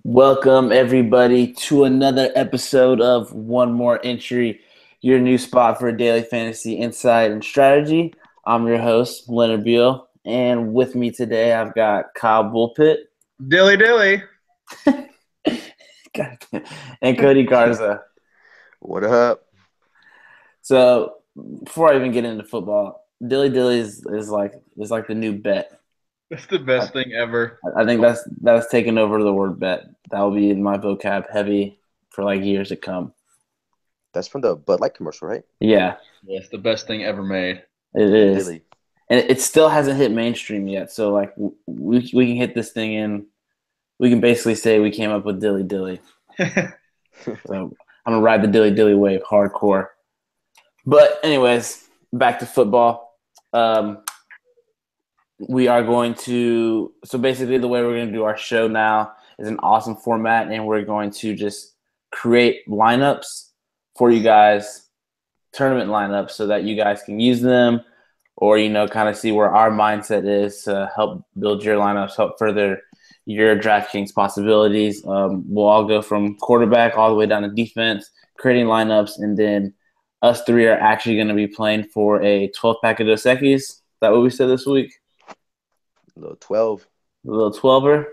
Welcome, everybody, to another episode of One More Entry, your new spot for daily fantasy insight and strategy. I'm your host, Leonard Beal, and with me today, I've got Kyle Bullpit Dilly dilly. and Cody Garza. What up? So, before I even get into football, Dilly Dilly is like the new bet. That's the best thing ever. I think that's taken over the word bet. That will be in my vocab heavy for like years to come. That's from the Bud Light commercial, right? Yeah, Yes, the best thing ever made. it Dilly is. dilly. And it still hasn't hit mainstream yet. So like we can hit this thing in. We can basically say we came up with Dilly Dilly. So I'm gonna ride the Dilly Dilly wave hardcore. But anyways, back to football. We are going to. So basically, the way we're going to do our show now is an awesome format, and we're going to just create lineups for you guys, tournament lineups, so that you guys can use them or kind of see where our mindset is to help build your lineups, help further your DraftKings possibilities. We'll all go from quarterback all the way down to defense, creating lineups, and then us three are actually going to be playing for a 12-pack of Dos Equis. Is that what we said this week? Little 12. A little 12er?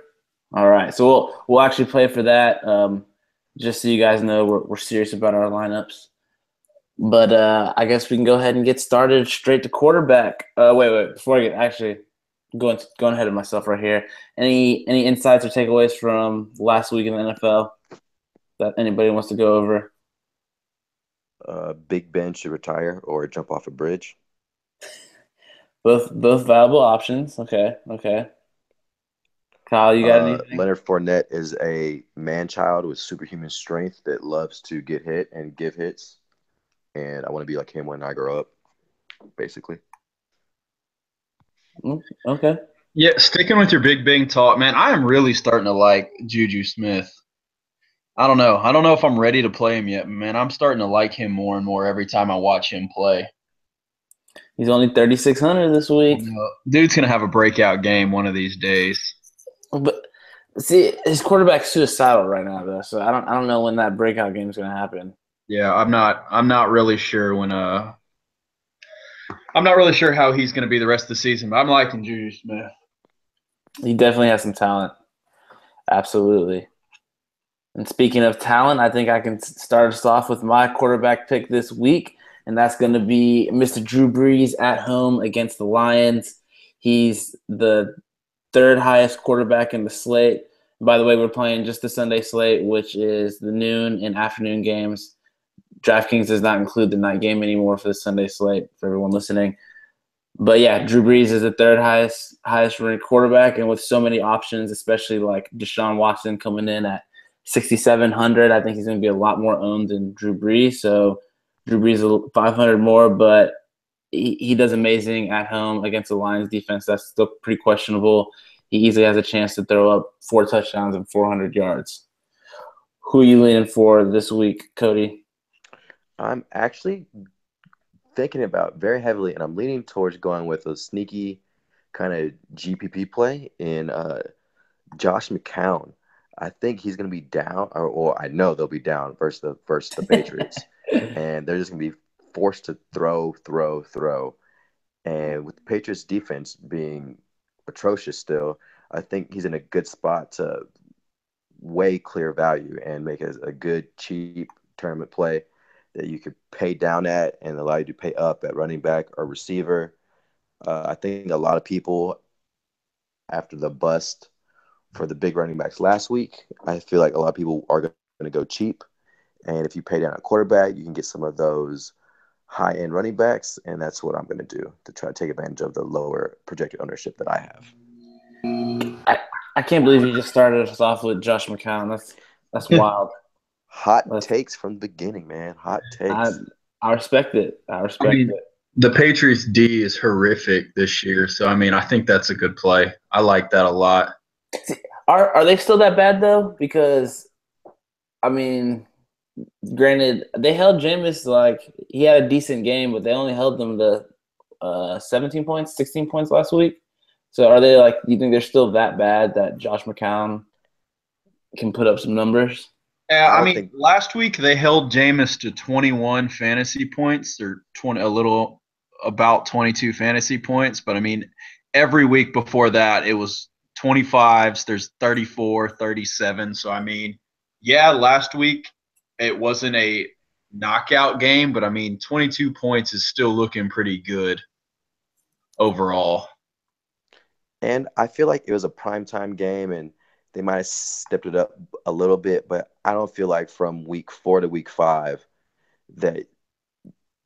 All right. So we'll actually play for that, just so you guys know we're serious about our lineups. But I guess we can go ahead and get started straight to quarterback. Wait. Before I get actually going ahead of myself right here. Any insights or takeaways from last week in the NFL that anybody wants to go over? Big Ben should retire or jump off a bridge. Both viable options. Okay. Kyle, you got anything? Leonard Fournette is a man-child with superhuman strength that loves to get hit and give hits. And I want to be like him when I grow up, basically. Okay. Yeah, sticking with your Big Bang talk, man, I am really starting to like Juju Smith. I don't know. I don't know if I'm ready to play him yet, man. I'm starting to like him more and more every time I watch him play. He's only 3,600 this week. Dude's going to have a breakout game one of these days. But see, his quarterback's suicidal right now, though. So I don't know when that breakout game is going to happen. Yeah, I'm not really sure when I'm not really sure how he's going to be the rest of the season, but I'm liking Juju Smith. He definitely has some talent. Absolutely. And speaking of talent, I think I can start us off with my quarterback pick this week, and that's going to be Mr. Drew Brees at home against the Lions. He's the third highest quarterback in the slate. By the way, we're playing just the Sunday slate, which is the noon and afternoon games. DraftKings does not include the night game anymore for the Sunday slate for everyone listening. But yeah, Drew Brees is the third highest ranked quarterback, and with so many options, especially like Deshaun Watson coming in at 6,700, I think he's going to be a lot more owned than Drew Brees. So Drew Brees is 500 more, but he does amazing at home against the Lions defense. That's still pretty questionable. He easily has a chance to throw up 4 touchdowns and 400 yards. Who are you leaning for this week, Cody? I'm actually thinking about very heavily, and I'm leaning towards going with a sneaky kind of GPP play in Josh McCown. I think he's going to be down, or I know they'll be down versus the Patriots, and they're just going to be forced to throw. And with the Patriots defense being atrocious still, I think he's in a good spot to way clear value and make a good, cheap tournament play that you could pay down at and allow you to pay up at running back or receiver. I think a lot of people, after the bust for the big running backs last week, I feel like a lot of people are going to go cheap. And if you pay down a quarterback, you can get some of those high-end running backs, and that's what I'm going to do to try to take advantage of the lower projected ownership that I have. I can't believe you just started us off with Josh McCown. That's wild. Hot takes from the beginning, man. Hot takes. I respect it. I mean, it. The Patriots D is horrific this year, so I mean, I think that's a good play. I like that a lot. Are they still that bad though? Because I mean, granted, they held Jameis, like he had a decent game, but they only held them to 17 points, 16 points last week. So are they like? Do you think they're still that bad that Josh McCown can put up some numbers. Yeah, I I don't mean, think last week they held Jameis to 21 fantasy points, or 20, a little about 22 fantasy points. But I mean, every week before that, it was 25s. There's 34, 37. So I mean, yeah, last week it wasn't a knockout game, but I mean, 22 points is still looking pretty good overall. And I feel like it was a primetime game and they might have stepped it up a little bit, but I don't feel like from week 4 to week 5 that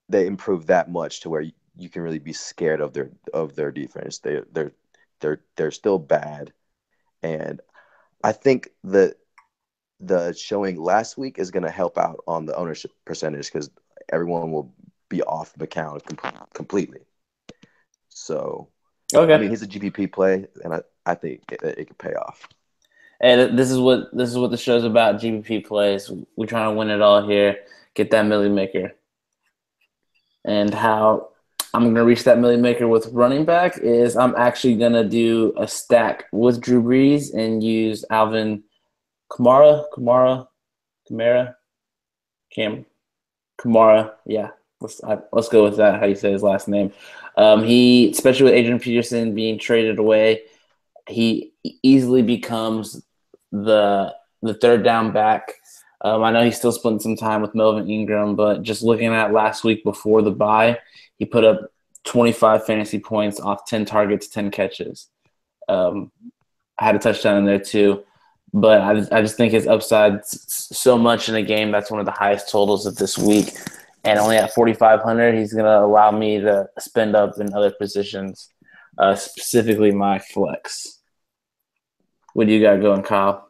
they improved that much to where you can really be scared of their defense. They're still bad. And I think the showing last week is going to help out on the ownership percentage because everyone will be off McCown completely. So, I mean, Okay. he's a GPP play, and I think it could pay off. And this is what the show's about. GPP plays. We're trying to win it all here. Get that milli maker. And how I'm going to reach that milli maker with running back is I'm actually going to do a stack with Drew Brees and use Alvin Kamara, Kamara. Yeah, let's go with that. How you say his last name? He, especially with Adrian Peterson being traded away, he easily becomes the third down back. I know he's still splitting some time with Melvin Ingram, but just looking at last week before the bye, he put up 25 fantasy points off 10 targets, 10 catches. I had a touchdown in there too. But I just think his upside so much in a game that's one of the highest totals of this week. And only at 4,500, he's going to allow me to spend up in other positions, specifically my flex. What do you got going, Kyle?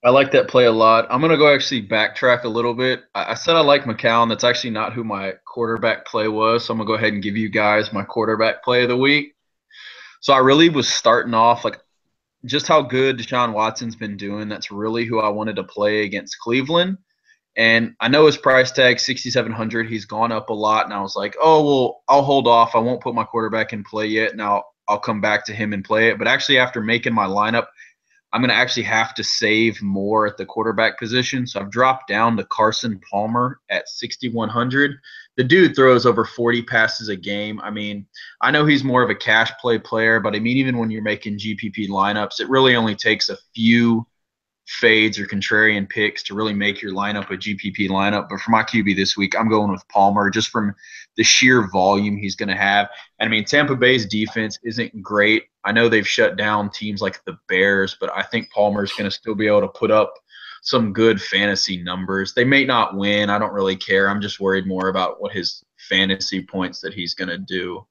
I like that play a lot. I'm going to go actually backtrack a little bit. I said I like McCown. That's actually not who my quarterback play was. So I'm going to go ahead and give you guys my quarterback play of the week. So I really was starting off like just how good Deshaun Watson's been doing. That's really who I wanted to play against Cleveland. And I know his price tag, 6,700. He's gone up a lot. And I was like, oh, well, I'll hold off. I won't put my quarterback in play yet. Now I'll come back to him and play it. But actually, after making my lineup, I'm going to actually have to save more at the quarterback position. So I've dropped down to Carson Palmer at 6,100. The dude throws over 40 passes a game. I mean, I know he's more of a cash play player, but I mean, even when you're making GPP lineups, it really only takes a few fades or contrarian picks to really make your lineup a GPP lineup. But for my QB this week, I'm going with Palmer just from the sheer volume he's going to have. And I mean, Tampa Bay's defense isn't great. I know they've shut down teams like the Bears, but I think Palmer's going to still be able to put up some good fantasy numbers. They may not win. I don't really care. I'm just worried more about what his fantasy points that he's going to do.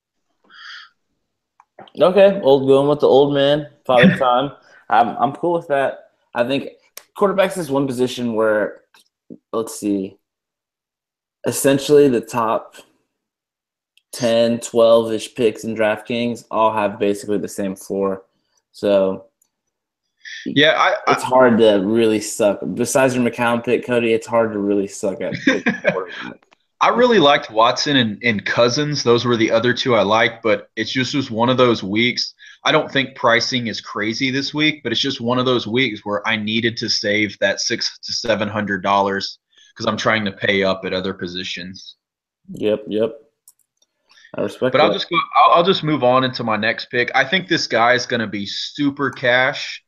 Okay, going with the old man, father time. I'm cool with that. I think quarterbacks is one position where, let's see, essentially the top 10, 12-ish picks in DraftKings all have basically the same floor. So yeah, it's hard to really suck. Besides your McCown pick, Cody, it's hard to really suck at quarterback. I really liked Watson and Cousins. Those were the other two I liked, but it just was one of those weeks. I don't think pricing is crazy this week, but it's just one of those weeks where I needed to save that $600 to $700 because I'm trying to pay up at other positions. Yep. I respect But that. I'll just move on into my next pick. I think this guy is going to be super cash.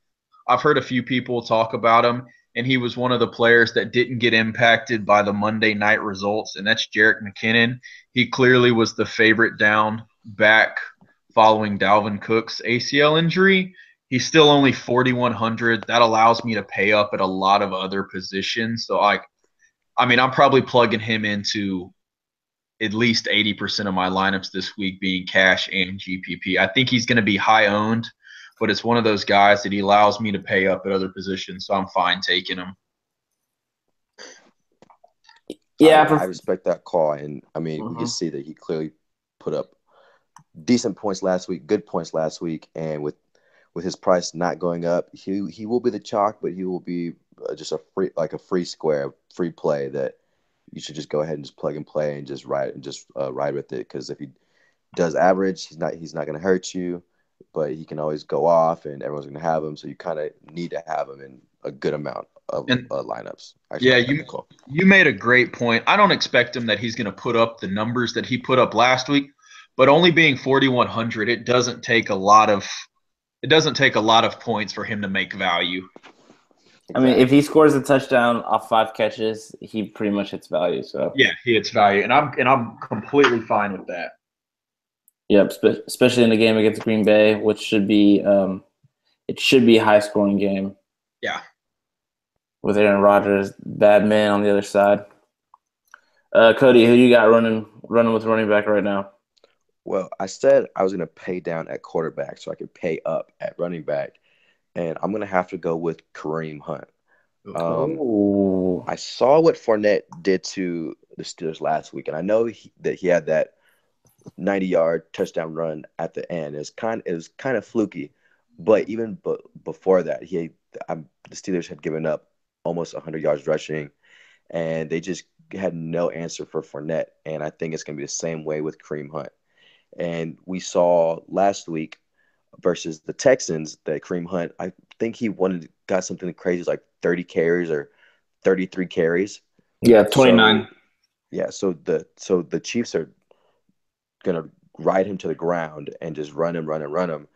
I've heard a few people talk about him, and he was one of the players that didn't get impacted by the Monday night results, and that's Jerick McKinnon. He clearly was the favorite down back following Dalvin Cook's ACL injury. He's still only 4,100. That allows me to pay up at a lot of other positions. So I mean, I'm probably plugging him into at least 80% of my lineups this week being cash and GPP. I think he's going to be high owned, but it's one of those guys that he allows me to pay up at other positions, so I'm fine taking him. Yeah, I respect that call, and I mean we can see that he clearly put up decent points last week, good points last week, and with his price not going up, he will be the chalk, but he will be just a free square, free play that you should just go ahead and just plug and play and just ride with it. Because if he does average, he's not going to hurt you, but he can always go off, and everyone's going to have him. So you kind of need to have him in a good amount And lineups. yeah, you made a great point. I don't expect him that he's going to put up the numbers that he put up last week, but only being 4,100, it doesn't take a lot of points for him to make value. I mean, if he scores a touchdown off 5 catches, he pretty much hits value. So yeah, he hits value, and I'm completely fine with that. Yep, especially in the game against Green Bay, which should be it should be a high scoring game. Yeah. With Aaron Rodgers, bad man on the other side. Cody, who you got running with running back right now? Well, I said I was going to pay down at quarterback so I could pay up at running back, and I'm going to have to go with Kareem Hunt. I saw what Fournette did to the Steelers last week, and I know that he had that 90-yard touchdown run at the end. It was kind of fluky, but even before that, the Steelers had given up almost 100 yards rushing, and they just had no answer for Fournette. And I think it's going to be the same way with Kareem Hunt. And we saw last week versus the Texans that Kareem Hunt, I think he got something crazy like 30 carries or 33 carries. Yeah, 29. So the Chiefs are gonna ride him to the ground and just run him.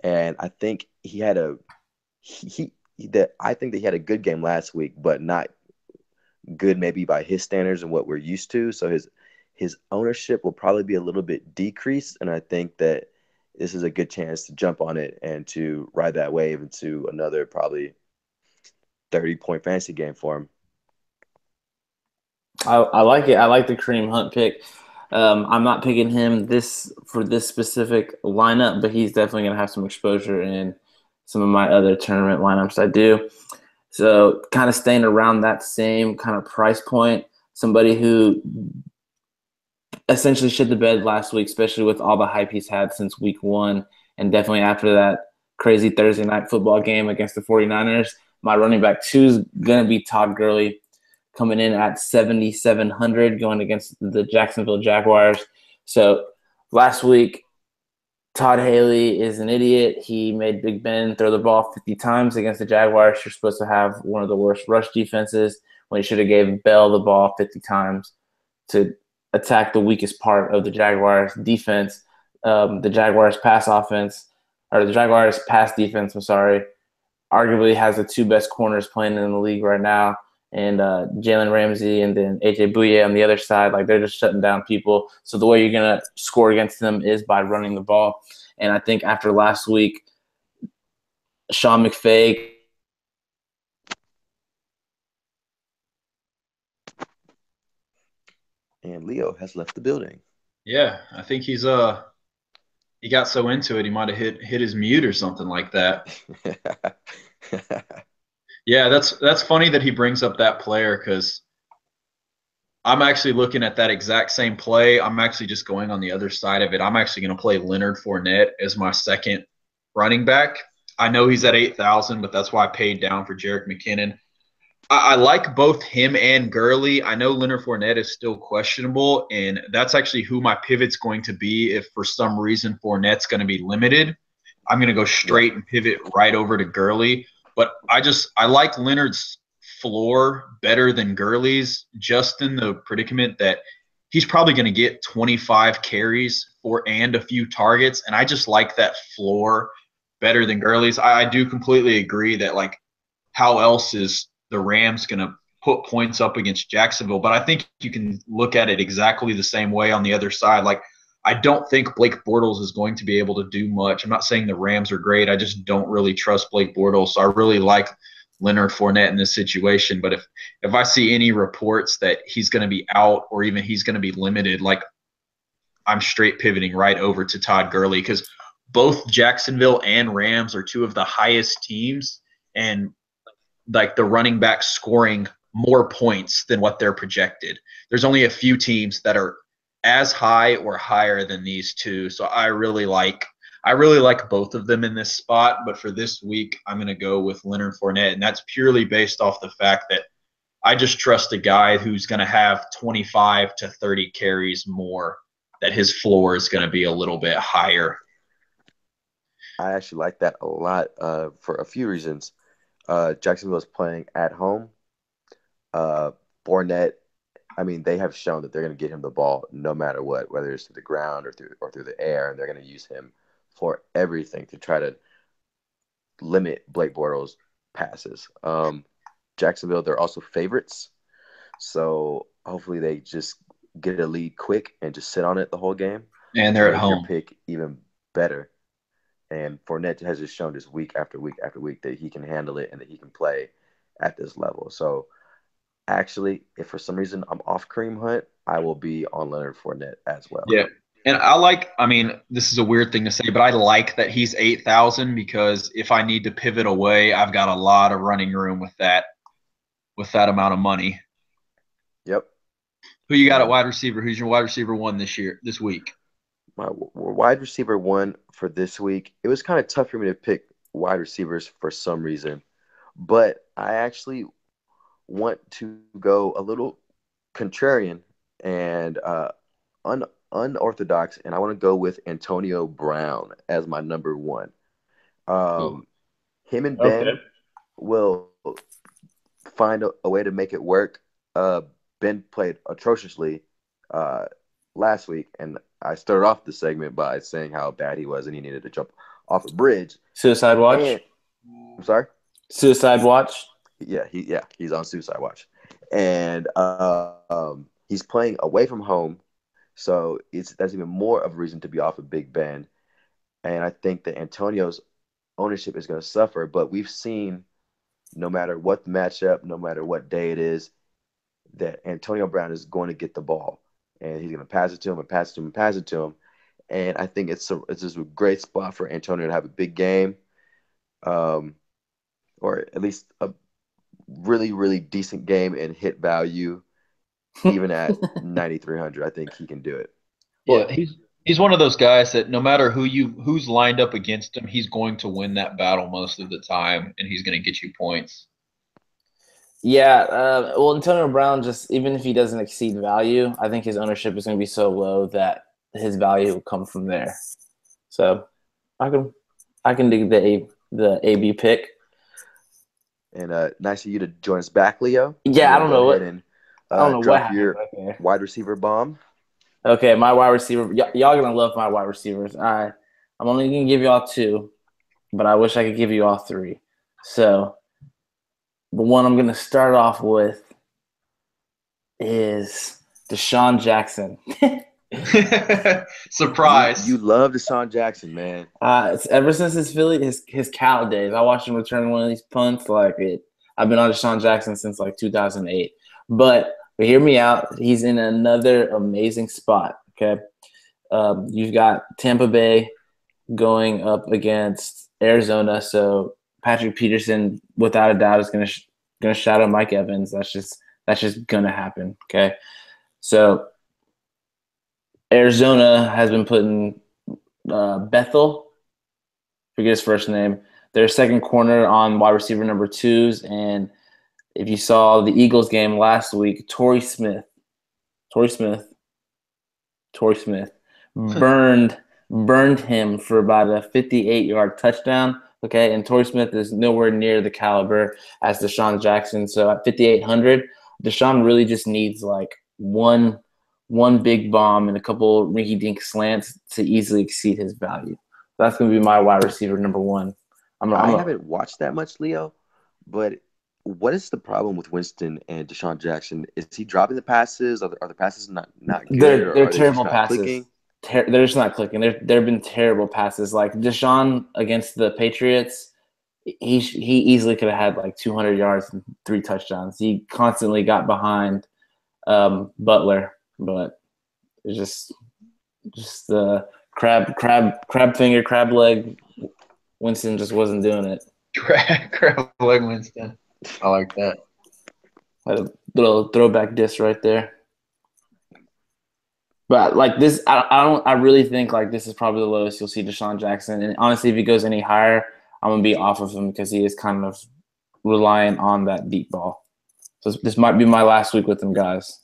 And I think he had a good game last week, but not good maybe by his standards and what we're used to. So his ownership will probably be a little bit decreased, and I think that this is a good chance to jump on it and to ride that wave into another probably 30-point fantasy game for him. I like it. I like the Kareem Hunt pick. I'm not picking him for this specific lineup, but he's definitely going to have some exposure in some of my other tournament lineups I do. So kind of staying around that same kind of price point, somebody who essentially shit the bed last week, especially with all the hype he's had since week 1, and definitely after that crazy Thursday night football game against the 49ers. My running back 2 is going to be Todd Gurley, coming in at 7,700 going against the Jacksonville Jaguars. So last week, Todd Haley is an idiot. He made Big Ben throw the ball 50 times against the Jaguars. You're supposed to have one of the worst rush defenses when he should have gave Bell the ball 50 times to attack the weakest part of the Jaguars defense. The Jaguars pass defense, arguably has the 2 best corners playing in the league right now. And Jalen Ramsey and then AJ Bouye on the other side, like they're just shutting down people. So the way you're going to score against them is by running the ball. And I think after last week, Sean McVay. And Leo has left the building. Yeah, I think he got so into it he might have hit his mute or something like that. Yeah, that's funny that he brings up that player because I'm actually looking at that exact same play. I'm actually just going on the other side of it. I'm actually going to play Leonard Fournette as my second running back. I know he's at 8,000, but that's why I paid down for Jerick McKinnon. I like both him and Gurley. I know Leonard Fournette is still questionable, and that's actually who my pivot's going to be if for some reason Fournette's going to be limited. I'm going to go straight and pivot right over to Gurley. But I like Leonard's floor better than Gurley's, just in the predicament that he's probably going to get 25 carries and a few targets, and I just like that floor better than Gurley's. I do completely agree that, like, how else is the Rams going to put points up against Jacksonville? But I think you can look at it exactly the same way on the other side. Like, I don't think Blake Bortles is going to be able to do much. I'm not saying the Rams are great. I just don't really trust Blake Bortles. So I really like Leonard Fournette in this situation. But if I see any reports that he's going to be out or even he's going to be limited, like, I'm straight pivoting right over to Todd Gurley because both Jacksonville and Rams are 2 of the highest teams, and like the running back scoring more points than what they're projected. There's only a few teams that are as high or higher than these 2. So I really like both of them in this spot. But for this week, I'm going to go with Leonard Fournette, and that's purely based off the fact that I just trust a guy who's going to have 25 to 30 carries more, that his floor is going to be a little bit higher. I actually like that a lot for a few reasons. Jacksonville is playing at home. Fournette, I mean, they have shown that they're going to get him the ball no matter what, whether it's through the ground or through the air, and they're going to use him for everything to try to limit Blake Bortles' passes. Jacksonville, they're also favorites, so hopefully they just get a lead quick and just sit on it the whole game. And they're at Make your home. pick even better. And Fournette has just shown just week after week after week that he can handle it and that he can play at this level. So actually, if for some reason I'm off Kareem Hunt, I will be on Leonard Fournette as well. Yeah. And I mean, this is a weird thing to say, but I like that he's 8,000 because if I need to pivot away, I've got a lot of running room with that amount of money. Yep. Who you got at wide receiver? Who's your wide receiver one this week? My wide receiver one for this week, it was kind of tough for me to pick wide receivers for some reason, but I actually want to go a little contrarian and unorthodox, and I want to go with Antonio Brown as my number one. Him and Ben will find a way to make it work. Ben played atrociously last week, and I started off the segment by saying how bad he was and he needed to jump off a bridge. Suicide watch? I'm sorry? Suicide watch? Yeah, he's on suicide watch. And he's playing away from home, so that's even more of a reason to be off of Big Ben. And I think that Antonio's ownership is going to suffer, but we've seen no matter what the matchup, no matter what day it is, that Antonio Brown is going to get the ball. And he's going to pass it to him and pass it to him and pass it to him. And I think it's just a great spot for Antonio to have a big game, or at least a really, really decent game and hit value, even at 9,300. I think he can do it. Yeah, he's one of those guys that no matter who's lined up against him, he's going to win that battle most of the time, and he's going to get you points. Yeah, well, Antonio Brown, just even if he doesn't exceed value, I think his ownership is going to be so low that his value will come from there. So I can dig the AB pick. And nice of you to join us back, Leo. Yeah, I don't know what drop your right wide receiver bomb. Okay, my wide receiver. Y'all gonna love my wide receivers. I'm only gonna give y'all two, but I wish I could give you all three. So the one I'm going to start off with is Deshaun Jackson. Surprise. You love Deshaun Jackson, man. It's ever since his Cal days. I watched him return one of these punts. I've been on Deshaun Jackson since 2008. But hear me out. He's in another amazing spot, okay? You've got Tampa Bay going up against Arizona, so Patrick Peterson, without a doubt, is gonna shout out Mike Evans. That's just gonna happen. Okay, so Arizona has been putting Bethel, forget his first name, their second corner on wide receiver number 2s, and if you saw the Eagles game last week, Torrey Smith burned him for about a 58-yard touchdown. Okay, and Torrey Smith is nowhere near the caliber as Deshaun Jackson. So at 5,800, Deshaun really just needs one big bomb and a couple rinky-dink slants to easily exceed his value. That's going to be my wide receiver number one. I haven't watched that much, Leo, but what is the problem with Winston and Deshaun Jackson? Is he dropping the passes? Are the passes not good? They're terrible passes. Clicking? They're just not clicking. There have been terrible passes. Like Deshaun against the Patriots, he easily could have had 200 yards and 3 touchdowns. He constantly got behind Butler, but it's just the crab finger, crab leg. Winston just wasn't doing it. Crab leg Winston. I like that. Had a little throwback diss right there. But this, I really think this is probably the lowest you'll see Deshaun Jackson. And honestly, if he goes any higher, I'm gonna be off of him because he is kind of reliant on that deep ball. So this might be my last week with him, guys.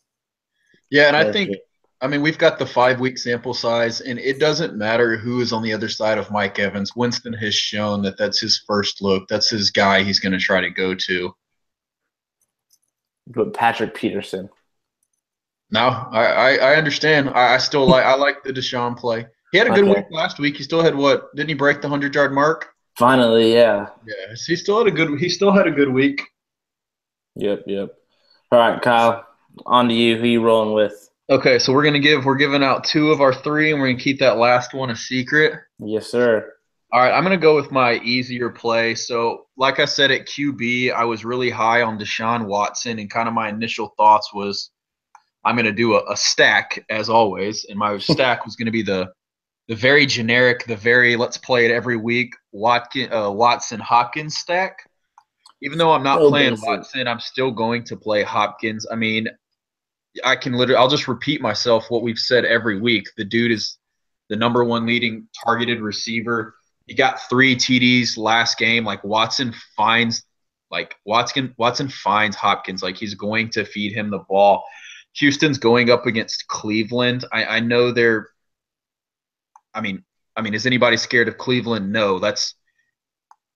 Yeah, and I think I mean, we've got the 5-week sample size, and it doesn't matter who is on the other side of Mike Evans. Winston has shown that that's his first look. That's his guy he's going to try to go to. But Patrick Peterson. No, I understand. I still like the Deshaun play. He had a good Okay. week last week. He still had what? Didn't he break the 100-yard mark? Finally, yeah. Yeah, so he still had a good week. Yep. All right, Kyle, on to you. Who you rolling with? Okay, so we're giving out 2 of our 3, and we're gonna keep that last one a secret. Yes, sir. All right, I'm gonna go with my easier play. So, like I said at QB, I was really high on Deshaun Watson, and kind of my initial thoughts was I'm gonna do a stack as always, and my stack was gonna be the very generic, the very let's play it every week Watson Hopkins stack. Even though I'm not So playing basic. Watson, I'm still going to play Hopkins. I mean, I'll just repeat myself what we've said every week. The dude is the number 1 leading targeted receiver. He got 3 TDs last game. Like Watson finds Hopkins. Like he's going to feed him the ball. Houston's going up against Cleveland. I know they're I mean, is anybody scared of Cleveland? No. That's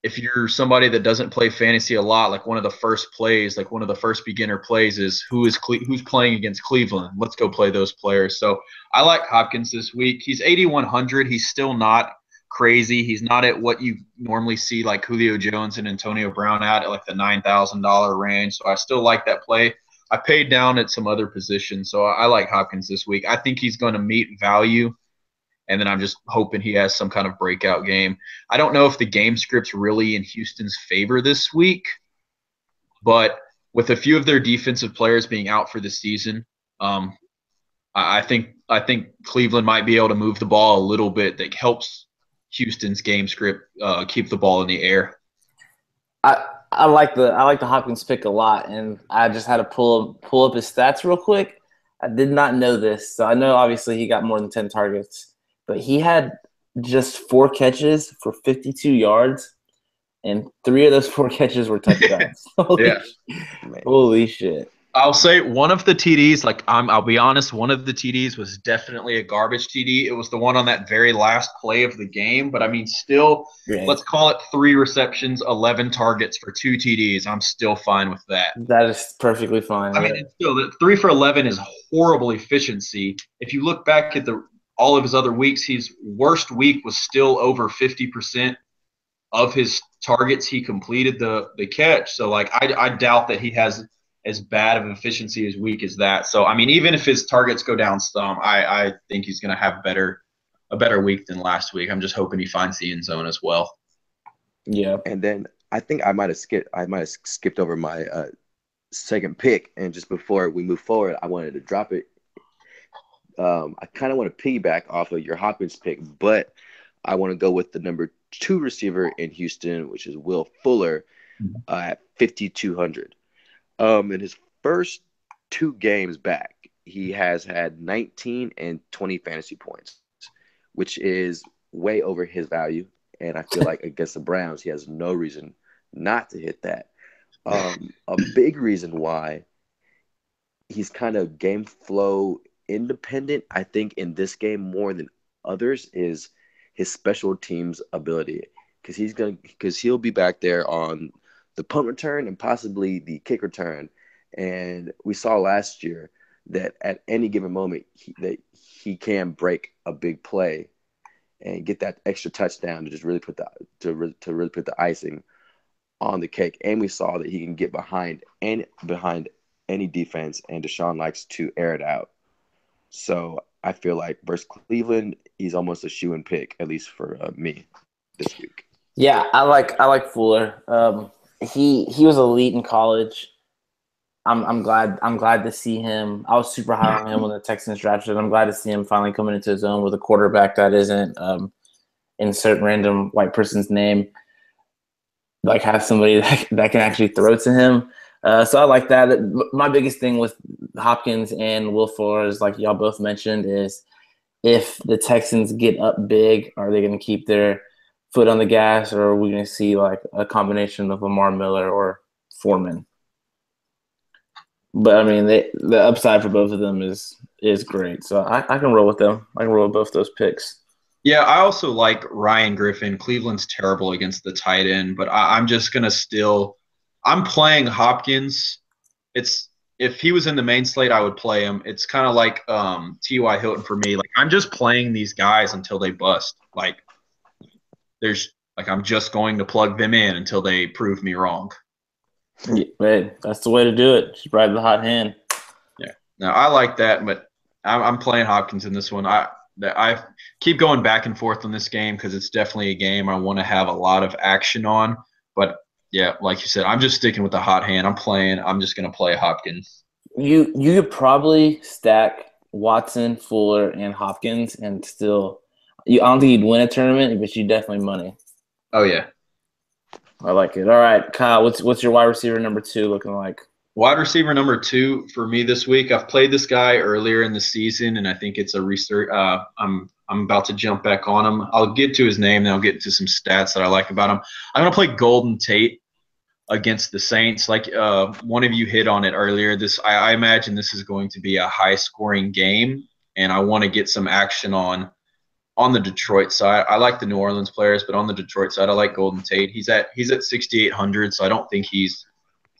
if you're somebody that doesn't play fantasy a lot, like one of the first plays, like one of the first beginner plays is who's playing against Cleveland. Let's go play those players. So I like Hopkins this week. He's 8,100. He's still not crazy. He's not at what you normally see like Julio Jones and Antonio Brown at like the $9,000 range. So I still like that play. I paid down at some other positions, so I like Hopkins this week. I think he's going to meet value. And then I'm just hoping he has some kind of breakout game. I don't know if the game script's really in Houston's favor this week, but with a few of their defensive players being out for the season, I think Cleveland might be able to move the ball a little bit that helps Houston's game script keep the ball in the air. I like the Hopkins pick a lot, and I just had to pull up his stats real quick. I did not know this, so I know obviously he got more than 10 targets. But he had just 4 catches for 52 yards, and 3 of those 4 catches were touchdowns. Holy shit. I'll say one of the TDs, I'll be honest, one of the TDs was definitely a garbage TD. It was the one on that very last play of the game. But, I mean, still, let's call it 3 receptions, 11 targets for 2 TDs. I'm still fine with that. That is perfectly fine. I mean, it's still, 3 for 11 is horrible efficiency. If you look back at all of his other weeks, his worst week was still over 50% of his targets he completed the catch. So, I doubt that he has as bad of efficiency as week as that. So, I mean, even if his targets go down some, I think he's going to have a better week than last week. I'm just hoping he finds the end zone as well. Yeah. And then I think I might have skipped over my second pick. And just before we move forward, I wanted to drop it. I kind of want to piggyback off of your Hopkins pick, but I want to go with the number 2 receiver in Houston, which is Will Fuller, at 5,200. In his first 2 games back, he has had 19 and 20 fantasy points, which is way over his value. And I feel like against the Browns, he has no reason not to hit that. A big reason why he's kind of game flow independent, I think, in this game more than others is his special teams ability, because he'll be back there on the punt return and possibly the kick return. And we saw last year that at any given moment he can break a big play and get that extra touchdown to just really put the icing on the cake. And we saw that he can get behind any defense, and Deshaun likes to air it out. So I feel like versus Cleveland, he's almost a shoo-in pick, at least for me this week. Yeah, I like Fuller. He was elite in college. I'm glad to see him. I was super high on him when the Texans drafted. I'm glad to see him finally coming into his own with a quarterback that isn't insert random white person's name. Like have somebody that can actually throw to him. So I like that. My biggest thing with Hopkins and Will Fuller is, like y'all both mentioned, is if the Texans get up big, are they going to keep their foot on the gas, or are we going to see like a combination of Lamar Miller or Foreman? But I mean, the upside for both of them is is great. So I can roll with them. I can roll with both those picks. Yeah, I also like Ryan Griffin. Cleveland's terrible against the tight end, but I'm just gonna still. I'm playing Hopkins. It's if he was in the main slate, I would play him. It's kind of like T.Y. Hilton for me. Like I'm just playing these guys until they bust. I'm just going to plug them in until they prove me wrong. Yeah, hey, that's the way to do it. Just ride the hot hand. Yeah. Now I like that, but I'm playing Hopkins in this one. I keep going back and forth on this game because it's definitely a game I want to have a lot of action on. But yeah, like you said, I'm just sticking with the hot hand. I'm just going to play Hopkins. You could probably stack Watson, Fuller, and Hopkins, and still, I don't think you'd win a tournament, but you definitely money. Oh yeah, I like it. All right, Kyle, what's your wide receiver number 2 looking like? Wide receiver number 2 for me this week. I've played this guy earlier in the season, and I think it's a research. I'm about to jump back on him. I'll get to his name, then I'll get to some stats that I like about him. I'm going to play Golden Tate against the Saints. Like one of you hit on it earlier. I imagine this is going to be a high-scoring game, and I want to get some action on the Detroit side. I like the New Orleans players, but on the Detroit side, I like Golden Tate. He's at 6,800, so I don't think he's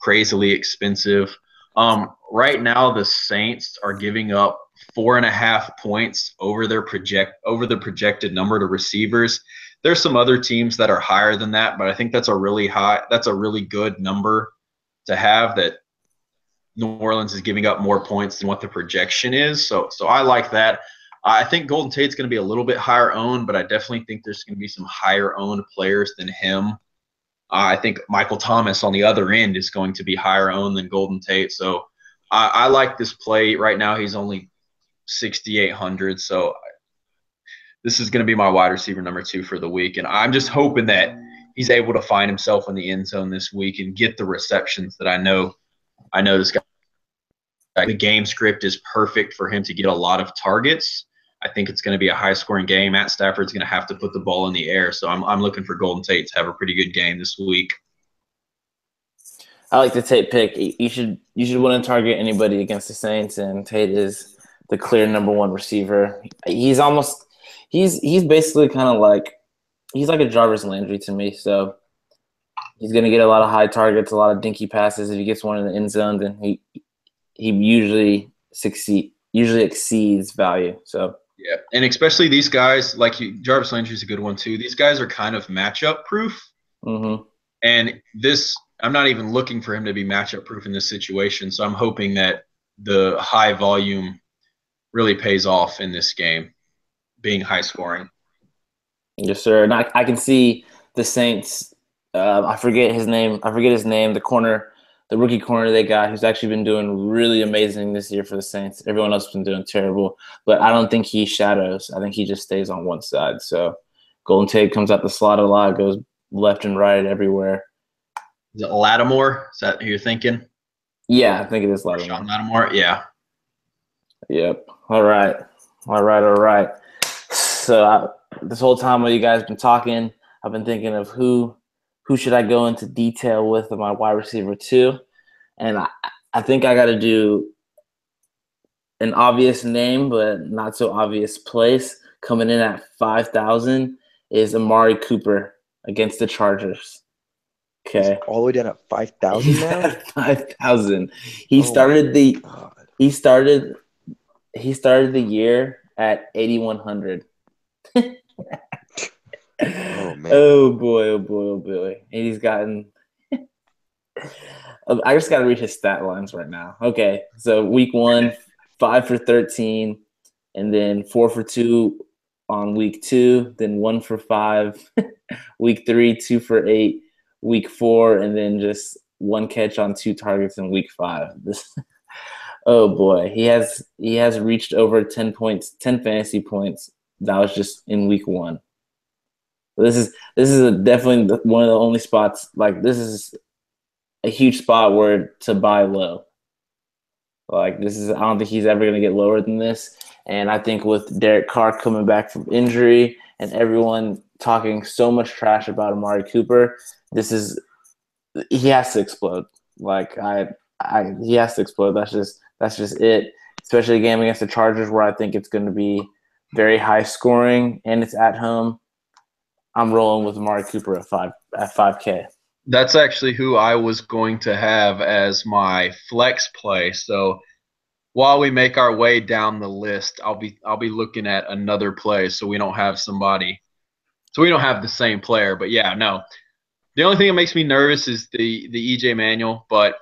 crazily expensive. Right now, the Saints are giving up 4.5 points over the projected number to receivers. There's some other teams that are higher than that, but I think that's a really good number to have, that New Orleans is giving up more points than what the projection is. So I like that. I think Golden Tate's going to be a little bit higher owned, but I definitely think there's going to be some higher owned players than him. I think Michael Thomas on the other end is going to be higher owned than Golden Tate. So I like this play. Right now, he's only 6,800. So this is going to be my wide receiver number 2 for the week. And I'm just hoping that he's able to find himself in the end zone this week and get the receptions that I know this guy. The game script is perfect for him to get a lot of targets. I think it's going to be a high-scoring game. Matt Stafford's going to have to put the ball in the air, so I'm looking for Golden Tate to have a pretty good game this week. I like the Tate pick. You should wouldn't target anybody against the Saints, and Tate is the clear number 1 receiver. He's basically kind of like he's like a Jarvis Landry to me. So he's going to get a lot of high targets, a lot of dinky passes. If he gets one in the end zone, then he usually exceeds value. So. Yeah, and especially these guys, like Jarvis Landry's a good one too. These guys are kind of matchup proof. Mm-hmm. And I'm not even looking for him to be matchup proof in this situation. So I'm hoping that the high volume really pays off in this game, being high scoring. Yes, sir. And I can see the Saints. I forget his name. The rookie corner they got, who's actually been doing really amazing this year for the Saints. Everyone else has been doing terrible, but I don't think he shadows. I think he just stays on one side. So Golden Tate comes out the slot a lot, goes left and right everywhere. Is it Lattimore? Is that who you're thinking? Yeah, I think it is Lattimore. Sean Lattimore, yeah. Yep. All right. So this whole time while you guys been talking, I've been thinking of who should I go into detail with my wide receiver 2? And I think I got to do an obvious name, but not so obvious place. Coming in at 5,000 is Amari Cooper against the Chargers. Okay. He's all the way down at 5,000 now? At 5,000. He started the year at 8,100. Oh man! Oh boy! And he's gotten. I just got to read his stat lines right now. Okay, so week 1, 5 for 13, and then 4 for 2 on week 2, then 1 for 5, week 3, 2 for 8, week 4, and then just 1 catch on 2 targets in week 5. Oh boy, he has reached over 10 fantasy points. That was just in week 1. This is definitely one of the only spots. Like, this is a huge spot where to buy low. Like, I don't think he's ever going to get lower than this. And I think with Derek Carr coming back from injury and everyone talking so much trash about Amari Cooper, he has to explode. Like, he has to explode. That's just it. especially a game against the Chargers where I think it's going to be very high scoring and it's at home. I'm rolling with Amari Cooper at 5K. That's actually who I was going to have as my flex play. So while we make our way down the list, I'll be looking at another play so we don't have the same player. But yeah, no. The only thing that makes me nervous is the EJ Manuel. But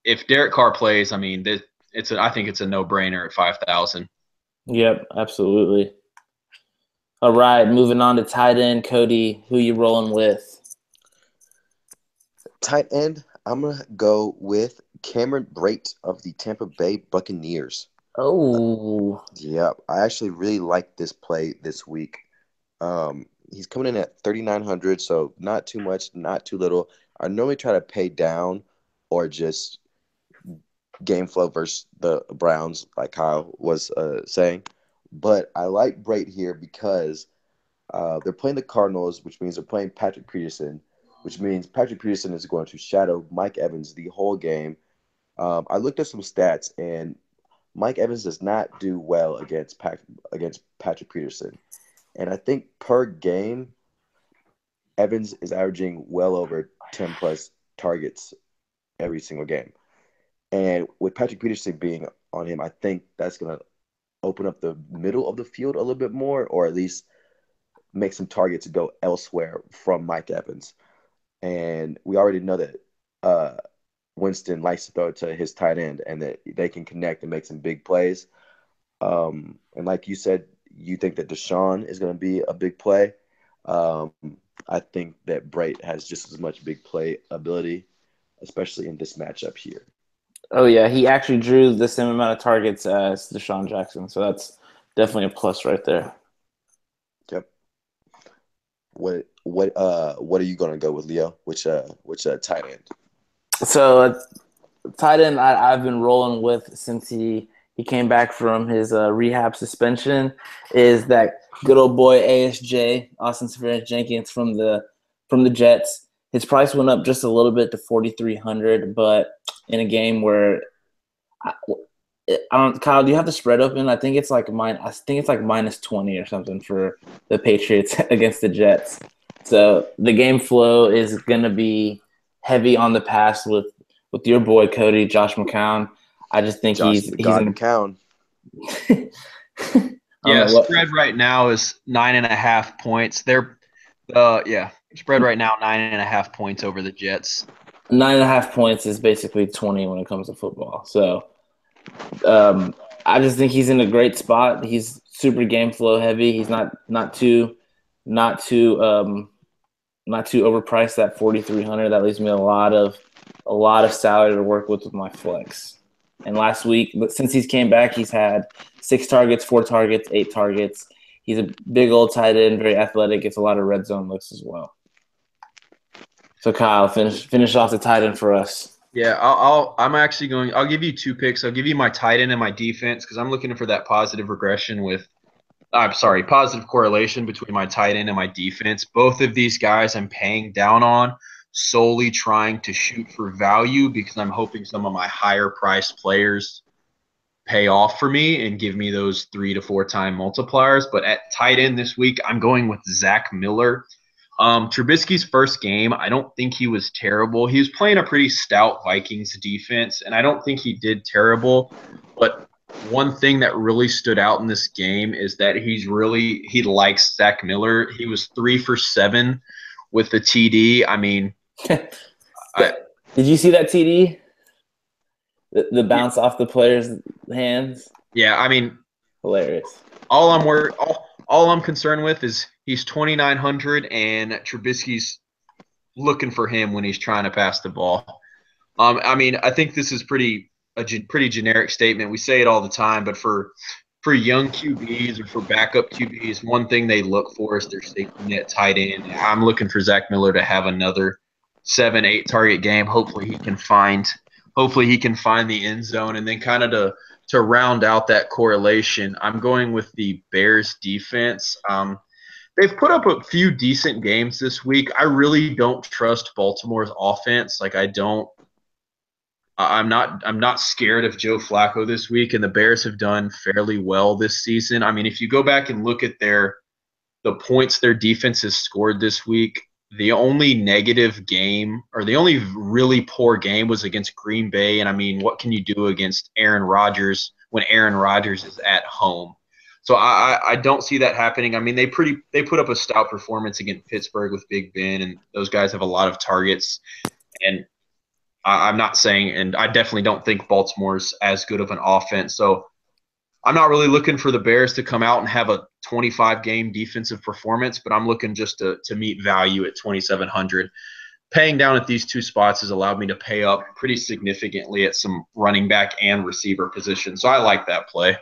if Derek Carr plays, I mean, I think it's a no-brainer at 5,000. Yep, absolutely. All right, moving on to tight end. Cody, who you rolling with? Tight end, I'm going to go with Cameron Brate of the Tampa Bay Buccaneers. Oh. Yeah, I actually really like this play this week. He's coming in at 3,900, so not too much, not too little. I normally try to pay down or just game flow versus the Browns, like Kyle was saying. But I like Brate here because they're playing the Cardinals, which means they're playing Patrick Peterson, which means Patrick Peterson is going to shadow Mike Evans the whole game. I looked at some stats, and Mike Evans does not do well against Patrick Peterson. And I think per game, Evans is averaging well over 10-plus targets every single game. And with Patrick Peterson being on him, I think that's going to open up the middle of the field a little bit more, or at least make some targets go elsewhere from Mike Evans. And we already know that Winston likes to throw it to his tight end and that they can connect and make some big plays. And like you said, you think that Deshaun is going to be a big play. I think that Brate has just as much big play ability, especially in this matchup here. Oh, yeah, he actually drew the same amount of targets as Deshaun Jackson, so that's definitely a plus right there. Yep. What are you going to go with, Leo? Which tight end? So tight end I've been rolling with since he came back from his rehab suspension is that good old boy ASJ, Austin Seferian-Jenkins from the Jets. His price went up just a little bit to 4,300, but in a game where I don't, Kyle, do you have the spread open? I think it's like minus 20 or something for the Patriots against the Jets. So the game flow is going to be heavy on the pass with your boy Cody, Josh McCown. I just think he's in McCown. Yeah, spread right now is 9.5 points. They're spread right now 9.5 points over the Jets. 9.5 points is basically 20 when it comes to football. So I just think he's in a great spot. He's super game flow heavy. He's not too overpriced at 4,300. That leaves me a lot of salary to work with my flex. And last week, since he's came back, he's had 6 targets, 4 targets, 8 targets. He's a big old tight end, very athletic. Gets a lot of red zone looks as well. So Kyle, finish off the tight end for us. Yeah, I'll give you 2 picks. I'll give you my tight end and my defense because I'm looking for that positive correlation between my tight end and my defense. Both of these guys I'm paying down on, solely trying to shoot for value because I'm hoping some of my higher priced players pay off for me and give me those 3 to 4 time multipliers. But at tight end this week, I'm going with Zach Miller. Trubisky's first game, I don't think he was terrible. He was playing a pretty stout Vikings defense, and I don't think he did terrible. But one thing that really stood out in this game is that he likes Zach Miller. He was 3 for 7 with the TD. I mean, did you see that TD? The bounce off the player's hands? Yeah, I mean, hilarious. All I'm concerned with is he's 2,900 and Trubisky's looking for him when he's trying to pass the ball. I mean, I think this is a pretty generic statement. We say it all the time, but for young QBs or for backup QBs, one thing they look for is their safety net tight end. I'm looking for Zach Miller to have another 7-8 target game. Hopefully he can find the end zone. And then kind of to round out that correlation, I'm going with the Bears defense. They've put up a few decent games this week. I really don't trust Baltimore's offense. Like I don't I'm not scared of Joe Flacco this week, and the Bears have done fairly well this season. I mean, if you go back and look at the points their defense has scored this week, the only negative game or the only really poor game was against Green Bay. And I mean, what can you do against Aaron Rodgers when Aaron Rodgers is at home? So I don't see that happening. I mean, they put up a stout performance against Pittsburgh with Big Ben, and those guys have a lot of targets. And I'm not saying, and I definitely don't think Baltimore's as good of an offense. So I'm not really looking for the Bears to come out and have a 25-game defensive performance, but I'm looking just to meet value at 2,700. Paying down at these two spots has allowed me to pay up pretty significantly at some running back and receiver positions. So I like that play.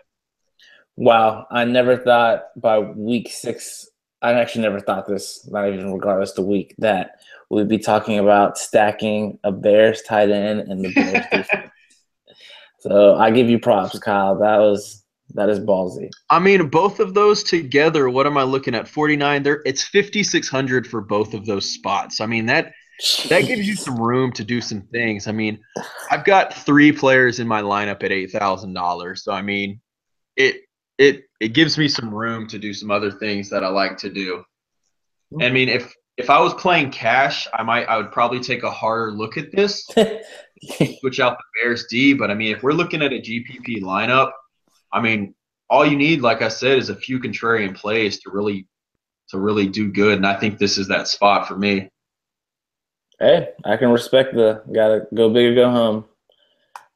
Wow, I never thought by week 6 – I actually never thought this, not even regardless the week, that we'd be talking about stacking a Bears tight end and the Bears defense. So I give you props, Kyle. That is ballsy. I mean, both of those together, what am I looking at? 49. It's 5,600 for both of those spots. I mean, that gives you some room to do some things. I mean, I've got 3 players in my lineup at $8,000. So I mean, it gives me some room to do some other things that I like to do. I mean, if I was playing cash, I would probably take a harder look at this, switch out the Bears D. But I mean, if we're looking at a GPP lineup, I mean, all you need, like I said, is a few contrarian plays to really do good. And I think this is that spot for me. Hey, I can respect gotta go big or go home.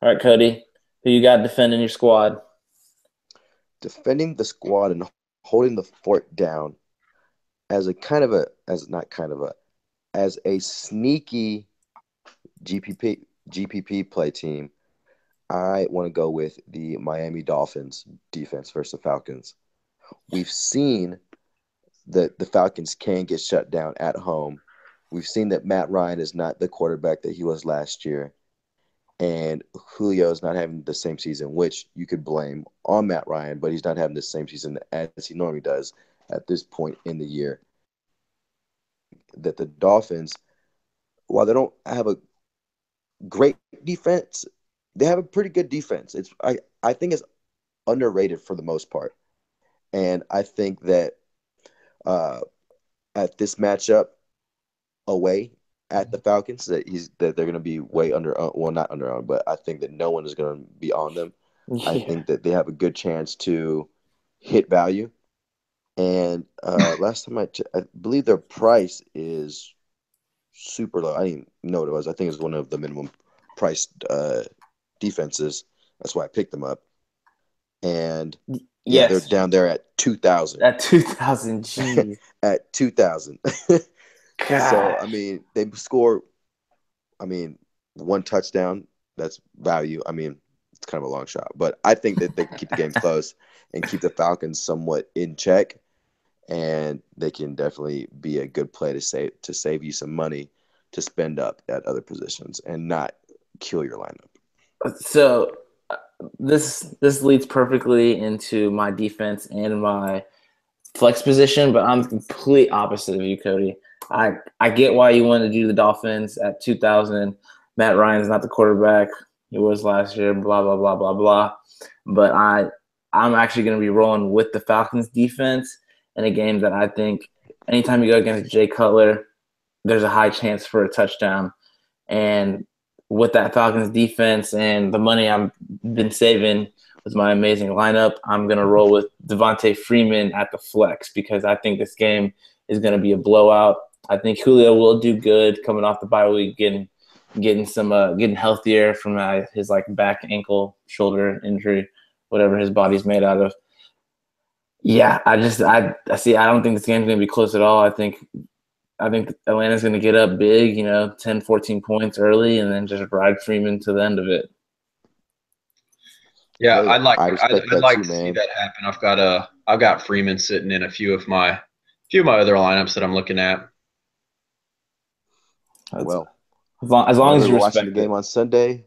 All right, Cody, who you got defending your squad? Defending the squad and holding the fort down as a sneaky GPP play team. I want to go with the Miami Dolphins defense versus the Falcons. We've seen that the Falcons can get shut down at home. We've seen that Matt Ryan is not the quarterback that he was last year. And Julio is not having the same season, which you could blame on Matt Ryan, but he's not having the same season as he normally does at this point in the year. That the Dolphins, while they don't have a great defense, they have a pretty good defense. I think it's underrated for the most part. And I think that at this matchup away at the Falcons, that they're going to be way under. Well, not under, but I think that no one is going to be on them. Yeah. I think that they have a good chance to hit value. And last time I believe their price is super low. I didn't know what it was. I think it's one of the minimum priced defenses. That's why I picked them up. And yeah, they're down there at 2,000. At 2,000, geez. At 2,000. So, I mean, they score, one touchdown. That's value. I mean, it's kind of a long shot. But I think that they can keep the game close and keep the Falcons somewhat in check. And they can definitely be a good play to save you some money to spend up at other positions and not kill your lineup. So this leads perfectly into my defense and my flex position, but I'm the complete opposite of you, Cody. I get why you want to do the Dolphins at 2,000. Matt Ryan's not the quarterback he was last year, blah, blah, blah, blah, blah. But I'm actually going to be rolling with the Falcons defense in a game that I think anytime you go against Jay Cutler, there's a high chance for a touchdown. And with that Falcons defense and the money I've been saving with my amazing lineup, I'm going to roll with Devontae Freeman at the flex because I think this game is going to be a blowout. I think Julio will do good coming off the bye week, getting healthier from his back, ankle, shoulder injury, whatever his body's made out of. Yeah, I don't think this game's going to be close at all. I think Atlanta's going to get up big, 10, 14 points early, and then just ride Freeman to the end of it. Yeah, I'd like to see that happen. I've got Freeman sitting in a few of my other lineups that I'm looking at. Well, as long as you're watching the game on Sunday,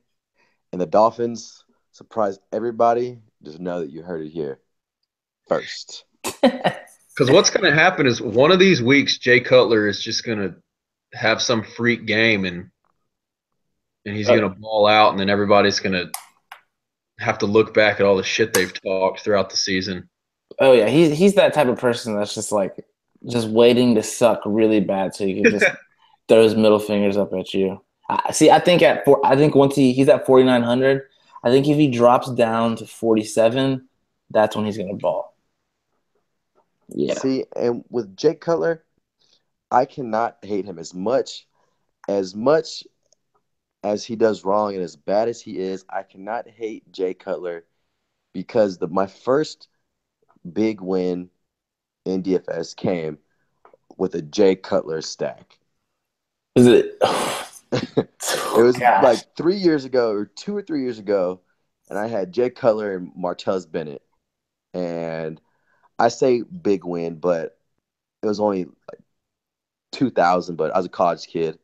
and the Dolphins surprise everybody, just know that you heard it here first. Because what's going to happen is one of these weeks, Jay Cutler is just going to have some freak game, and and he's going to ball out, and then everybody's going to have to look back at all the shit they've talked throughout the season. Oh yeah, he's that type of person that's just waiting to suck really bad so he can just throw his middle fingers up at you. See, I think once he's at 4,900, I think if he drops down to 47, that's when he's gonna ball. Yeah. See, and with Jake Cutler, I cannot hate him as much as he does wrong and as bad as he is. I cannot hate Jay Cutler because my first big win in DFS came with a Jay Cutler stack. Was it? It was like 3 years ago or 2 or 3 years ago, and I had Jay Cutler and Martellus Bennett. And I say big win, but it was only like 2,000, but I was a college kid,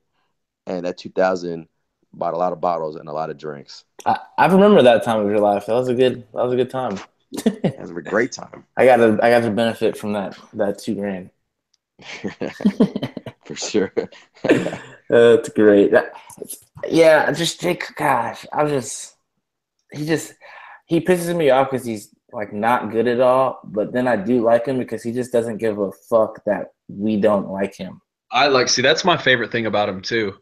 and that 2,000 bought a lot of bottles and a lot of drinks. I remember that time of your life. That was a good time. It was a great time. I got to benefit from that $2,000. For sure. That's great. Yeah, just Jake. Gosh, he pisses me off because he's like not good at all. But then I do like him because he just doesn't give a fuck that we don't like him. See, that's my favorite thing about him too.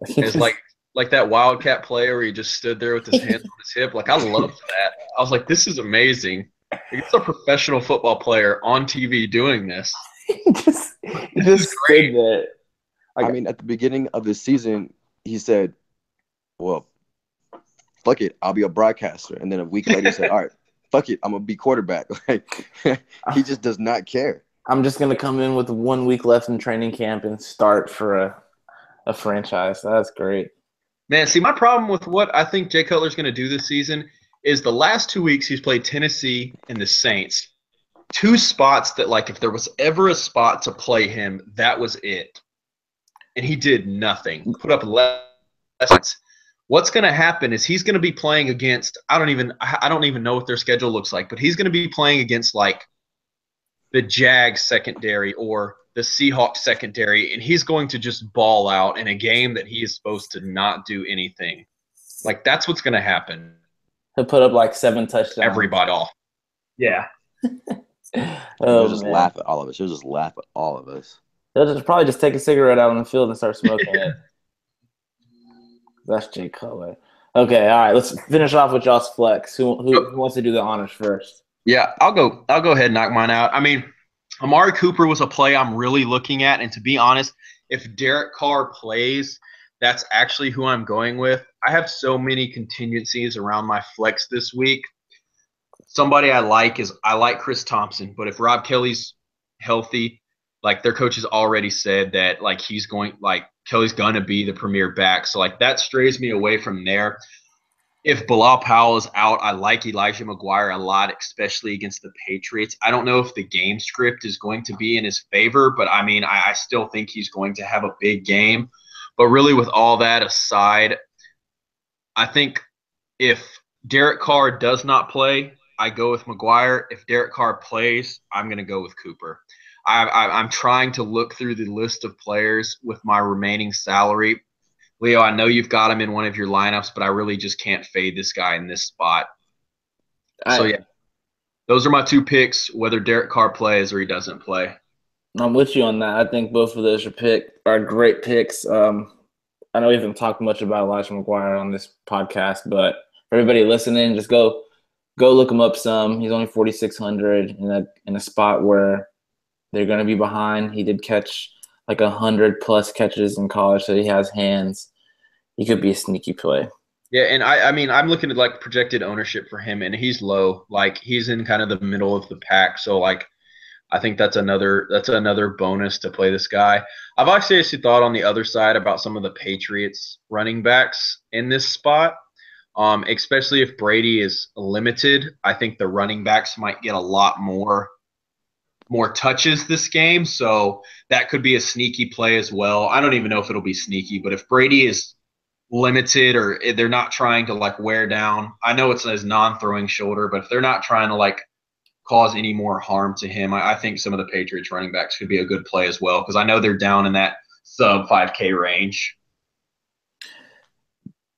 It's like that Wildcat play where he just stood there with his hands on his hip. Like, I loved that. I was like, this is amazing. It's a professional football player on TV doing this. he just stood there. I mean, at the beginning of the season, he said, well, fuck it, I'll be a broadcaster. And then a week later, he said, all right, fuck it, I'm going to be quarterback. Like, he just does not care. I'm just going to come in with 1 week left in training camp and start for a franchise. That's great. Man, see, my problem with what I think Jay Cutler's going to do this season is the last 2 weeks he's played Tennessee and the Saints. 2 spots that, like, if there was ever a spot to play him, that was it. And he did nothing. Put up less. What's going to happen is he's going to be playing against – I don't even know what their schedule looks like, but he's going to be playing against, like, the Jags secondary or the Seahawks secondary, and he's going to just ball out in a game that he is supposed to not do anything. Like, that's what's going to happen. He'll put up like 7 touchdowns. Everybody off. Yeah. He'll just laugh at all of us. He'll just laugh at all of us. He'll probably just take a cigarette out on the field and start smoking it. That's Jay Cutler. Okay, all right. Let's finish off with y'all's flex. Who wants to do the honors first? Yeah, I'll go ahead and knock mine out. I mean, Amari Cooper was a play I'm really looking at, and to be honest, if Derek Carr plays, that's actually who I'm going with. I have so many contingencies around my flex this week. Somebody I like Chris Thompson, but if Rob Kelly's healthy, like their coach has already said that like Kelly's gonna be the premier back. So like that strays me away from there. If Bilal Powell is out, I like Elijah McGuire a lot, especially against the Patriots. I don't know if the game script is going to be in his favor, but I mean, I still think he's going to have a big game. But really, with all that aside, I think if Derek Carr does not play, I go with McGuire. If Derek Carr plays, I'm going to go with Cooper. I'm trying to look through the list of players with my remaining salary. Leo, I know you've got him in one of your lineups, but I really just can't fade this guy in this spot. So, yeah, those are my 2 picks, whether Derek Carr plays or he doesn't play. I'm with you on that. I think both of those are great picks. I know we haven't talked much about Elijah McGuire on this podcast, but for everybody listening, just go look him up some. He's only 4,600 in a spot where they're going to be behind. He did catch like 100+ catches in college, so he has hands. He could be a sneaky play. Yeah, and I mean, I'm looking at like projected ownership for him, and he's low. Like he's in kind of the middle of the pack. So like, I think that's another bonus to play this guy. I've actually thought on the other side about some of the Patriots running backs in this spot, especially if Brady is limited. I think the running backs might get a lot more touches this game, so that could be a sneaky play as well. I don't even know if it'll be sneaky, but if Brady is limited or they're not trying to like wear down, I know it's his non-throwing shoulder, but if they're not trying to like cause any more harm to him, I think some of the Patriots running backs could be a good play as well, because I know they're down in that sub 5K range.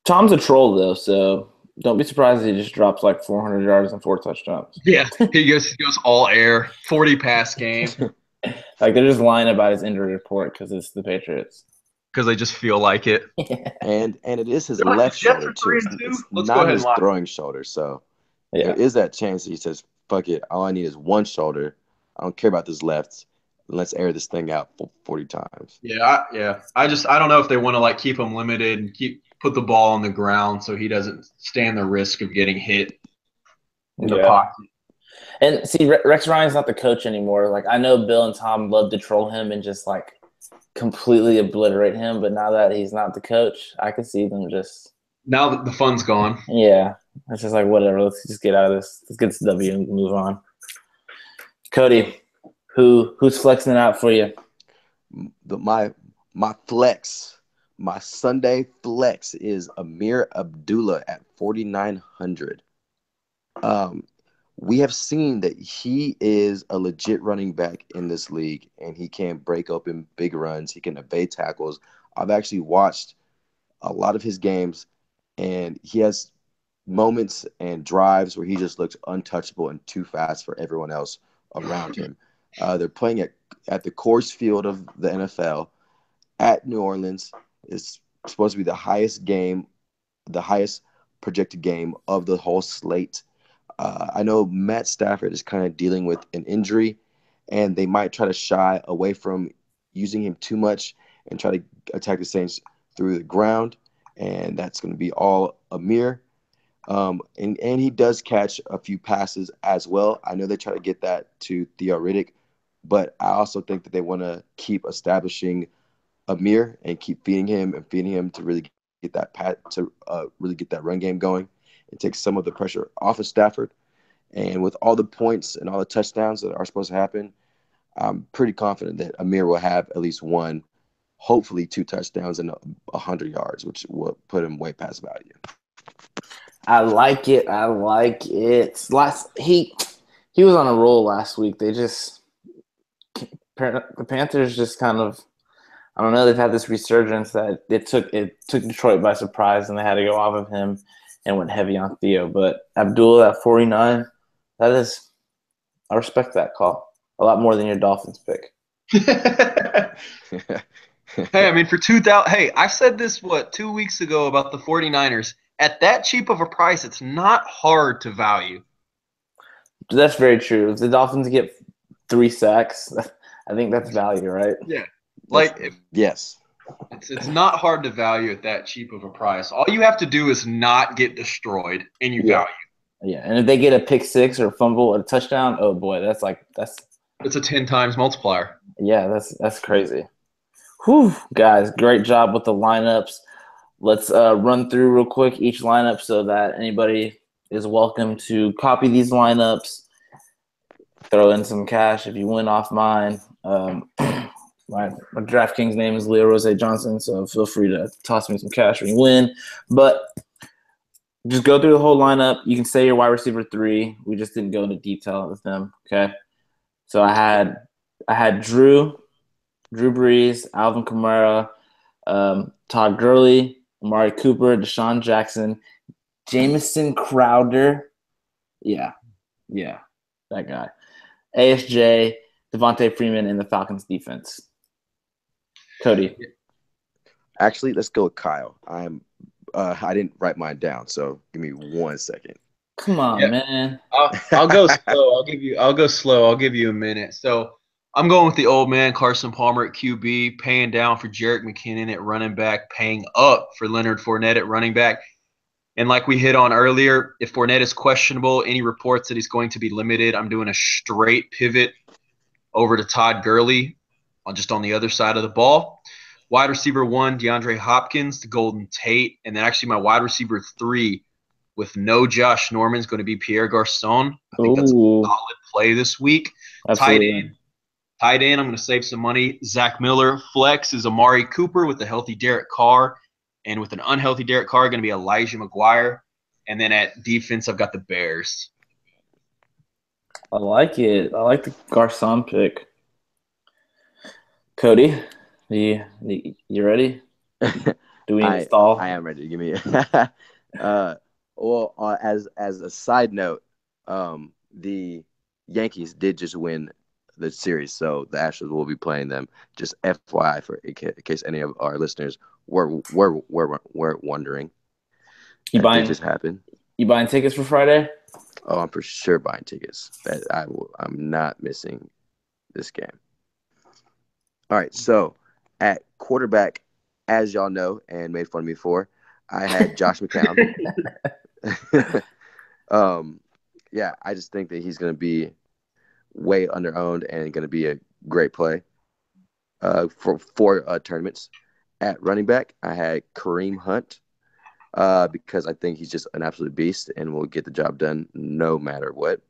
Tom's a troll though, so don't be surprised if he just drops like 400 yards and 4 touchdowns. Yeah, he goes all air, 40 pass game Like they're just lying about his injury report because it's the Patriots. because they just feel like it. And it is his They're like, left the Jets shoulder are too. 3-2. It's Let's go not ahead his and lie. throwing shoulder. So Yeah. there is that chance that he says, "Fuck it, all I need is one shoulder. I don't care about this left. Let's air this thing out 40 times." Yeah. I don't know if they want to like keep him limited and put the ball on the ground so he doesn't stand the risk of getting hit in the pocket. And see, Rex Ryan's not the coach anymore. Like I know Bill and Tom love to troll him and just like completely obliterate him, but now that he's not the coach, I can see them just Now that the fun's gone. yeah. It's just like whatever. Let's just get out of this. Let's get this W and move on. Cody, who's flexing it out for you? My flex, my Sunday flex is Amir Abdullah at 4,900. We have seen that he is a legit running back in this league, and he can break open big runs. He can evade tackles. I've actually watched a lot of his games, and he has moments and drives where he just looks untouchable and too fast for everyone else around him. They're playing at the Coors Field of the NFL at New Orleans. It's supposed to be the highest projected game of the whole slate. I know Matt Stafford is kind of dealing with an injury, and they might try to shy away from using him too much and try to attack the Saints through the ground, and that's going to be all Amir. And he does catch a few passes as well. I know they try to get that to Theo Riddick, but I also think that they want to keep establishing Amir and keep feeding him to really get that run game going and take some of the pressure off of Stafford. And with all the points and all the touchdowns that are supposed to happen, I'm pretty confident that Amir will have at least one, hopefully 2 touchdowns and 100 yards, which will put him way past value. I like it. He was on a roll last week. The Panthers just kind of, I don't know. They've had this resurgence that it took Detroit by surprise, and they had to go off of him and went heavy on Theo. But Abdul at 49, I respect that call a lot more than your Dolphins pick. Hey, I mean, for 2,000, hey, I said this, 2 weeks ago about the 49ers. At that cheap of a price, it's not hard to value. That's very true. If the Dolphins get 3 sacks, I think that's value, right? Yeah. Yes. It's not hard to value at that cheap of a price. All you have to do is not get destroyed, and you value. Yeah, and if they get a pick 6 or a fumble or a touchdown, oh boy, that's it's a 10 times multiplier. Yeah, that's crazy. Whew, guys, great job with the lineups. Let's run through real quick each lineup so that anybody is welcome to copy these lineups. Throw in some cash if you win off mine. My DraftKings name is Leo Rose Johnson, so feel free to toss me some cash when you win. But just go through the whole lineup. You can say your wide receiver 3. We just didn't go into detail with them. Okay. So I had Drew Brees, Alvin Kamara, Todd Gurley, Amari Cooper, Deshaun Jackson, Jamison Crowder. Yeah, that guy. ASJ, Devontae Freeman, and the Falcons defense. Cody. Actually, let's go with Kyle. I didn't write mine down, so give me 1 second. Come on, man. I'll go slow. I'll go slow. I'll give you a minute. So I'm going with the old man, Carson Palmer at QB, paying down for Jerick McKinnon at running back, paying up for Leonard Fournette at running back. And like we hit on earlier, if Fournette is questionable, any reports that he's going to be limited, I'm doing a straight pivot over to Todd Gurley, just on the other side of the ball. Wide receiver 1, DeAndre Hopkins, the Golden Tate. And then actually my wide receiver 3 with no Josh Norman is going to be Pierre Garçon. I think that's a solid play this week. Absolutely. Tight end, I'm going to save some money. Zach Miller. Flex is Amari Cooper with a healthy Derek Carr. And with an unhealthy Derek Carr, going to be Elijah McGuire. And then at defense, I've got the Bears. I like it. I like the Garçon pick. Cody, you ready? Do we need to stall? I am ready. Give me. As a side note, the Yankees did just win the series, so the Astros will be playing them. Just FYI, in case any of our listeners were wondering, You that did buying just happen. you buying tickets for Friday? Oh, I'm for sure buying tickets. I'm not missing this game. All right, so at quarterback, as y'all know and made fun of me for, I had Josh McCown. Yeah, I just think that he's going to be way underowned and going to be a great play for 4 tournaments. At running back, I had Kareem Hunt because I think he's just an absolute beast and will get the job done no matter what.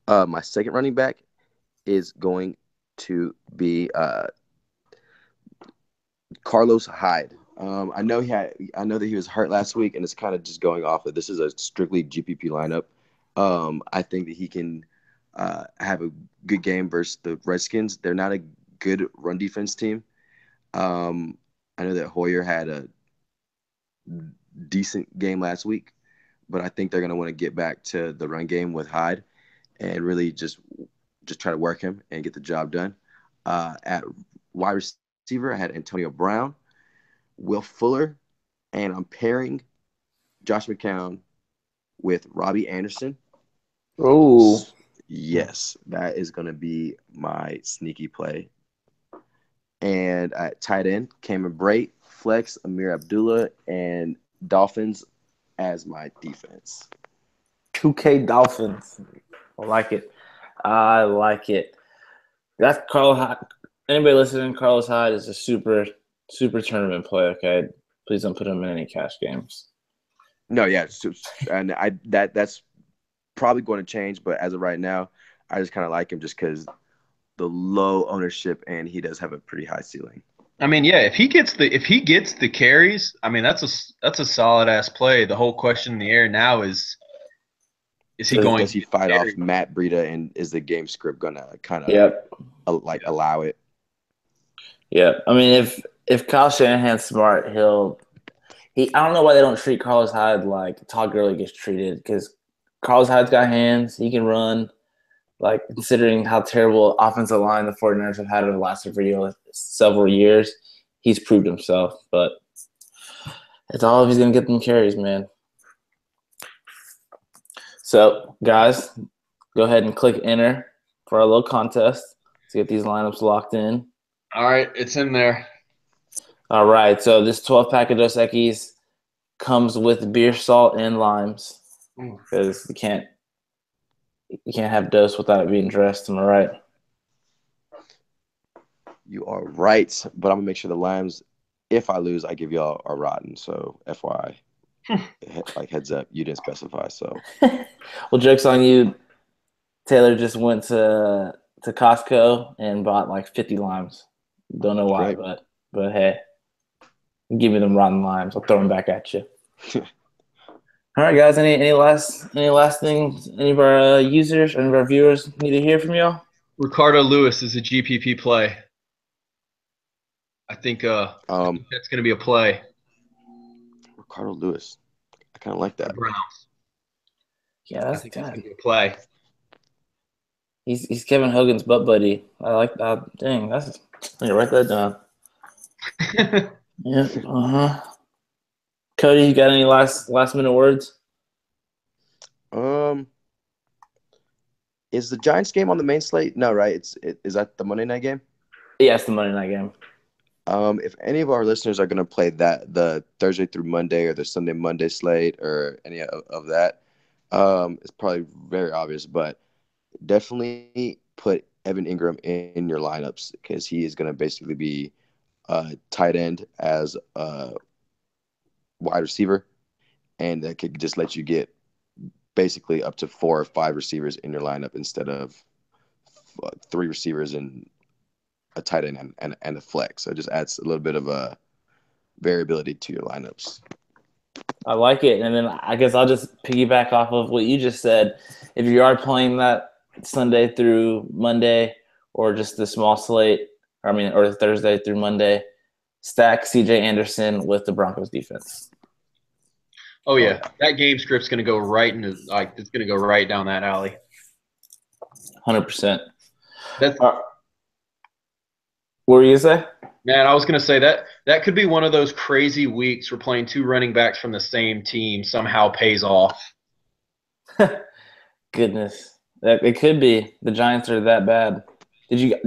My second running back is going to be Carlos Hyde. I know that he was hurt last week, and it's kind of just going off of this is a strictly GPP lineup. I think that he can have a good game versus the Redskins. They're not a good run defense team. I know that Hoyer had a decent game last week, but I think they're going to want to get back to the run game with Hyde and really just try to work him and get the job done. At wide receiver, I had Antonio Brown, Will Fuller, and I'm pairing Josh McCown with Robbie Anderson. Oh, yes, that is going to be my sneaky play. And at tight end, Cameron Brate, flex, Amir Abdullah, and Dolphins as my defense. 2K Dolphins. I like it. I like it. That's Carlos Hyde. Anybody listening, Carlos Hyde is a super tournament play, okay? Please don't put him in any cash games. No, yeah. And that's probably going to change, but as of right now, I just kind of like him just because the low ownership and he does have a pretty high ceiling. I mean, yeah, if he gets the carries, I mean that's a solid ass play. The whole question in the air now is he going? Does he fight off Matt Breida, and is the game script gonna kind of allow it? Yeah, I mean, if Kyle Shanahan's smart, I don't know why they don't treat Carlos Hyde like Todd Gurley gets treated, because Carlos Hyde's got hands, he can run. Like, considering how terrible offensive line the 49ers have had over the last several years, he's proved himself. But it's all if he's going to get them carries, man. So, guys, go ahead and click enter for our little contest to get these lineups locked in. All right, it's in there. All right, so this 12-pack of Dos Equis comes with beer salt and limes because you can't have Dos without it being dressed. Am I right? You are right, but I'm gonna make sure the limes, if I lose, I give y'all are rotten. So FYI, like heads up, you didn't specify. So, well, joke's on you. Taylor just went to Costco and bought like 50 limes. Don't know why, right. but hey, give me them rotten limes. I'll throw them back at you. All right, guys. Any last things any of our users or any of our viewers need to hear from y'all? Ricardo Lewis is a GPP play. I think that's going to be a play. Ricardo Lewis. I kind of like that. The Browns. Yeah, that's going to be a play. He's Kevin Hogan's butt buddy. I like that. Dang, I'm gonna write that down. Yeah. Cody, you got any last minute words? Is the Giants game on the main slate? No, right? Is that the Monday night game? Yeah, it's the Monday night game. If any of our listeners are going to play the Thursday through Monday or the Sunday Monday slate or any of that, it's probably very obvious, but definitely put Evan Ingram in your lineups because he is going to basically be tight end as a wide receiver, and that could just let you get basically up to 4 or 5 receivers in your lineup instead of 3 receivers and a tight end and a flex. So it just adds a little bit of a variability to your lineups. I like it. And then I guess I'll just piggyback off of what you just said. If you are playing that Sunday through Monday or just the small slate, or the Thursday through Monday, stack C.J. Anderson with the Broncos defense. Oh yeah, that game script's going to go right into it's going to go right down that alley. 100%. That's what were you gonna say? Man, I was going to say that could be one of those crazy weeks where playing 2 running backs from the same team somehow pays off. Goodness, it could be. The Giants are that bad. Did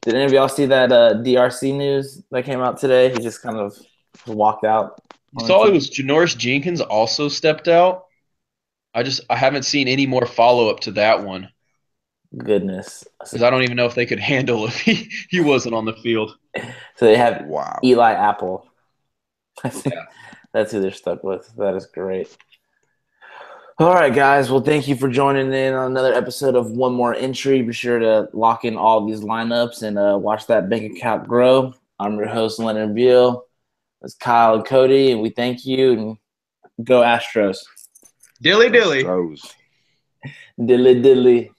any of y'all see that DRC news that came out today? He just kind of walked out. You saw it was Janoris Jenkins also stepped out. I haven't seen any more follow-up to that one. Goodness. Because I don't even know if they could handle if he wasn't on the field. So they have Eli Apple. Yeah. That's who they're stuck with. That is great. All right, guys. Well, thank you for joining in on another episode of One More Entry. Be sure to lock in all these lineups and watch that bank account grow. I'm your host, Leonard Beal. It's Kyle and Cody, and we thank you. And go Astros. Dilly dilly. Astros. Dilly dilly.